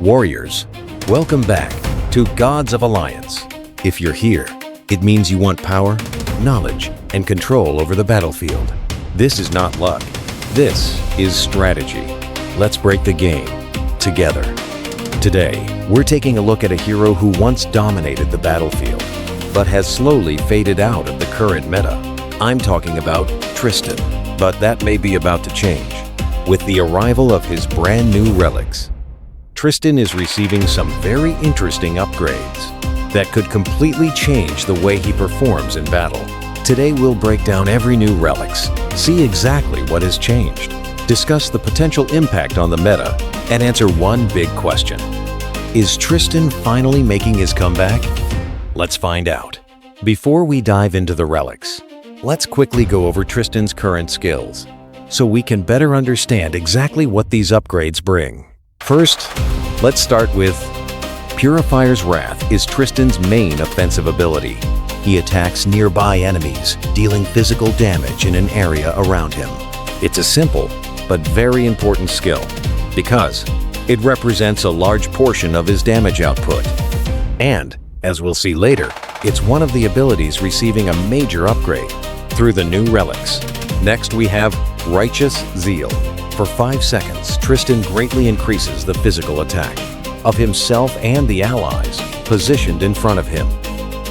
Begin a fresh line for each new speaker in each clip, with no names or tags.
Warriors, welcome back to Gods of Alliance. If you're here, it means you want power, knowledge, and control over the battlefield. This is not luck. This is strategy. Let's break the game together. Today, we're taking a look at a hero who once dominated the battlefield, but has slowly faded out of the current meta. I'm talking about Tristan, but that may be about to change with the arrival of his brand new relics. Tristan is receiving some very interesting upgrades that could completely change the way he performs in battle. Today we'll break down every new relics, see exactly what has changed, discuss the potential impact on the meta, and answer one big question. Is Tristan finally making his comeback? Let's find out. Before we dive into the relics, let's quickly go over Tristan's current skills, so we can better understand exactly what these upgrades bring. First, let's start with Purifier's Wrath is Tristan's main offensive ability. He attacks nearby enemies, dealing physical damage in an area around him. It's a simple but very important skill because it represents a large portion of his damage output. And, as we'll see later, it's one of the abilities receiving a major upgrade through the new relics. Next we have Righteous Zeal. For 5 seconds, Tristan greatly increases the physical attack of himself and the allies positioned in front of him.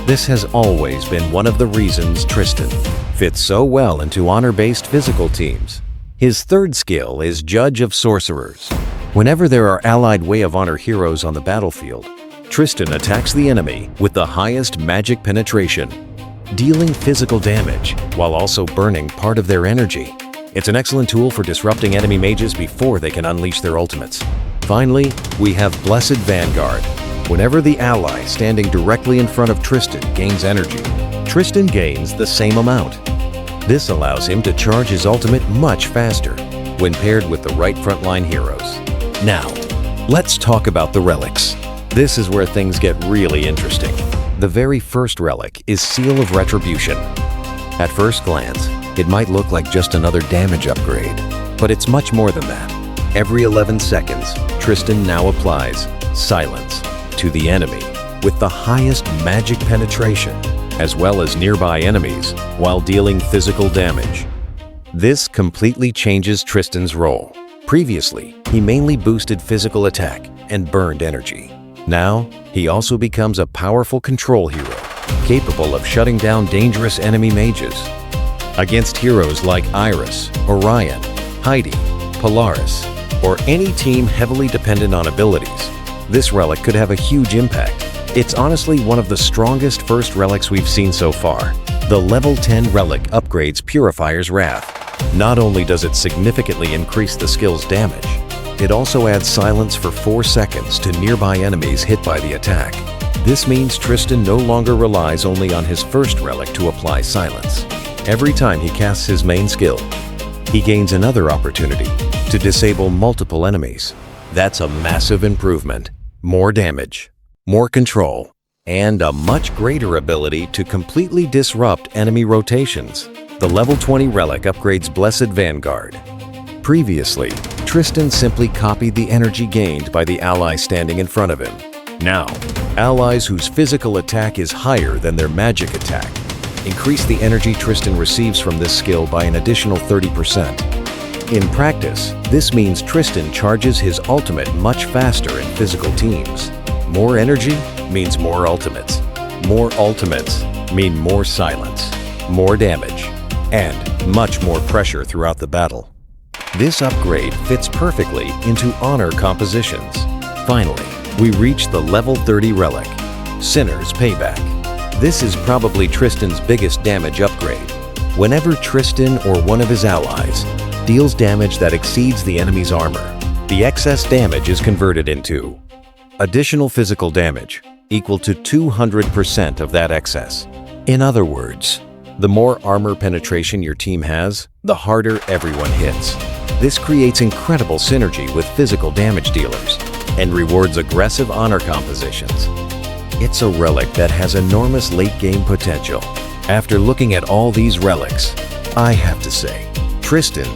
This has always been one of the reasons Tristan fits so well into honor-based physical teams. His third skill is Judge of Sorcerers. Whenever there are allied Way of Honor heroes on the battlefield, Tristan attacks the enemy with the highest magic penetration, dealing physical damage while also burning part of their energy. It's an excellent tool for disrupting enemy mages before they can unleash their ultimates. Finally, we have Blessed Vanguard. Whenever the ally standing directly in front of Tristan gains energy, Tristan gains the same amount. This allows him to charge his ultimate much faster when paired with the right frontline heroes. Now, let's talk about the relics. This is where things get really interesting. The very first relic is Seal of Retribution. At first glance, it might look like just another damage upgrade, but it's much more than that. Every 11 seconds, Tristan now applies Silence to the enemy with the highest magic penetration, as well as nearby enemies, while dealing physical damage. This completely changes Tristan's role. Previously, he mainly boosted physical attack and burned energy. Now, he also becomes a powerful control hero, capable of shutting down dangerous enemy mages. Against heroes like Iris, Orion, Heidi, Polaris, or any team heavily dependent on abilities, this relic could have a huge impact. It's honestly one of the strongest first relics we've seen so far. The level 10 relic upgrades Purifier's Wrath. Not only does it significantly increase the skill's damage, it also adds silence for 4 seconds to nearby enemies hit by the attack. This means Tristan no longer relies only on his first relic to apply silence. Every time he casts his main skill, he gains another opportunity to disable multiple enemies. That's a massive improvement. More damage, more control, and a much greater ability to completely disrupt enemy rotations. The level 20 relic upgrades Blessed Vanguard. Previously, Tristan simply copied the energy gained by the ally standing in front of him. Now, allies whose physical attack is higher than their magic attack increase the energy Tristan receives from this skill by an additional 30%. In practice, this means Tristan charges his ultimate much faster in physical teams. More energy means more ultimates. More ultimates mean more silence, more damage, and much more pressure throughout the battle. This upgrade fits perfectly into honor compositions. Finally, we reach the level 30 relic, Sinner's Payback. This is probably Tristan's biggest damage upgrade. Whenever Tristan or one of his allies deals damage that exceeds the enemy's armor, the excess damage is converted into additional physical damage equal to 200% of that excess. In other words, the more armor penetration your team has, the harder everyone hits. This creates incredible synergy with physical damage dealers and rewards aggressive honor compositions. It's a relic that has enormous late-game potential. After looking at all these relics, I have to say, Tristan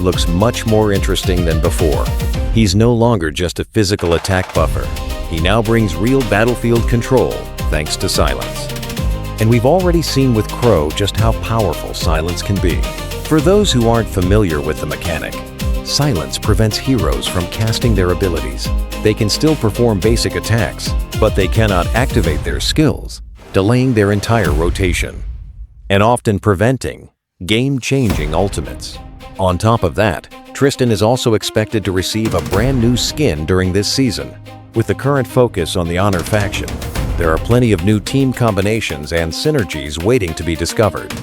looks much more interesting than before. He's no longer just a physical attack buffer. He now brings real battlefield control thanks to silence. And we've already seen with Crow just how powerful silence can be. For those who aren't familiar with the mechanic, silence prevents heroes from casting their abilities. They can still perform basic attacks, but they cannot activate their skills, delaying their entire rotation, and often preventing game-changing ultimates. On top of that, Tristan is also expected to receive a brand new skin during this season. With the current focus on the Honor faction, there are plenty of new team combinations and synergies waiting to be discovered.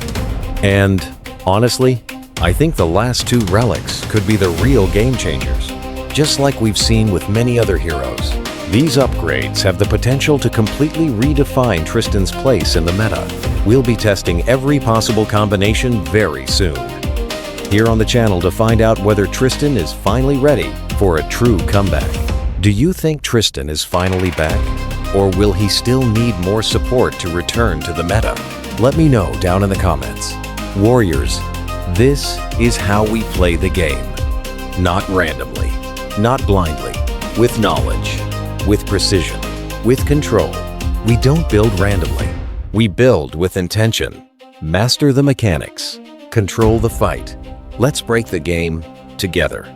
And honestly, I think the last two relics could be the real game changers. Just like we've seen with many other heroes, these upgrades have the potential to completely redefine Tristan's place in the meta. We'll be testing every possible combination very soon. Here on the channel to find out whether Tristan is finally ready for a true comeback. Do you think Tristan is finally back? Or will he still need more support to return to the meta? Let me know down in the comments. Warriors, this is how we play the game. Not randomly, not blindly, with knowledge, with precision, with control. We don't build randomly. We build with intention. Master the mechanics. Control the fight. Let's break the game together.